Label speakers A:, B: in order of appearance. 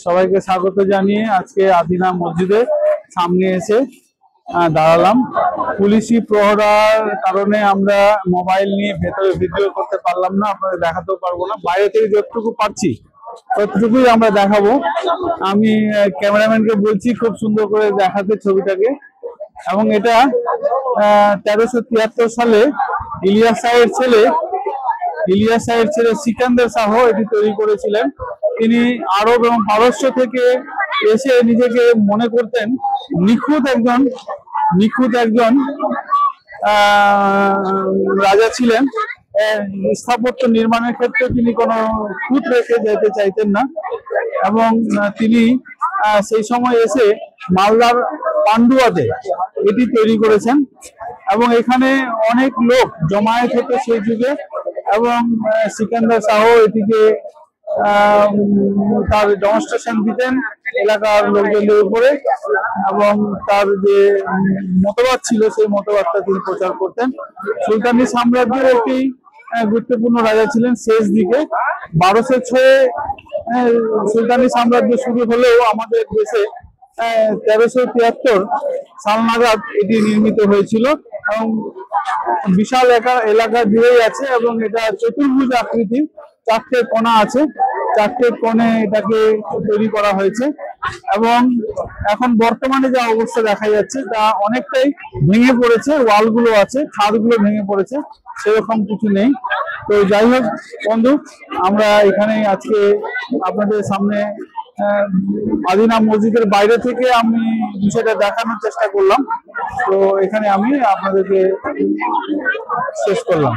A: সবাইকে স্বাগত জানিয়ে আজকে আদিনা মসজিদের সামনে এসে দাঁড়ালাম। পুলিশি প্রহরার কারণে আমরা মোবাইল নিয়ে ভেতরে ভিডিও করতে পারলাম না, আপনাদের দেখাতেও পারবো না। বাইরে থেকে যতটুকু পারছি ততটুকুই আমরা দেখাবো। আমি ক্যামেরাম্যানকে বলছি খুব সুন্দর করে দেখাতে ছবিটাকে। এবং এটা 1373 সালে ইলিয়াস শাহের ছেলে সিকান্দার শাহ এটি তৈরি করেছিলেন। তিনি আরব এবং পারস্য থেকে এসে নিজেকে মনে করতেন নিখুঁত একজন রাজা ছিলেন। স্থাপত্য নির্মাণের ক্ষেত্রে তিনি কোনো খুঁত রেখে যেতে চাইতেন না, এবং তিনি সেই সময় এসে মালদার পান্ডুয়াতে এটি তৈরি করেছেন। এবং এখানে অনেক লোক জমায়েত হতো সেই যুগে, এবং সিকান্দার শাহ এটিকে তার ডেমনস্ট্রেশন দিতেন এলাকার লোকজনদের উপরে, এবং তার যে মতবাদ ছিল সেই মতবাদটা তিনি প্রচার করতেন। সুলতানি সাম্রাজ্যের একটি গুরুত্বপূর্ণ রাজা ছিলেন শেষ দিকে। 1206 সুলতানি সাম্রাজ্য শুরু হলেও আমাদের দেশে 1373 সাল নাগাদ এটি নির্মিত হয়েছিল, এবং বিশাল এলাকা জুড়েই আছে, এবং এটা চতুর্ভুজ আকৃতির, 4টে কোণা আছে, 4টে কোণে এটাকে তৈরি করা হয়েছে। এবং এখন বর্তমানে যা অবস্থা দেখা যাচ্ছে তা অনেকটাই ভেঙে পড়েছে, ওয়ালগুলো আছে, ছাদগুলো ভেঙে পড়েছে, সেরকম কিছু নেই। তো যাই হোক বন্ধু, আমরা এখানে আজকে আপনাদের সামনে আদিনা মসজিদের বাইরে থেকে আমি বিষয়টা দেখানোর চেষ্টা করলাম। তো এখানে আমি আপনাদেরকে শেষ করলাম।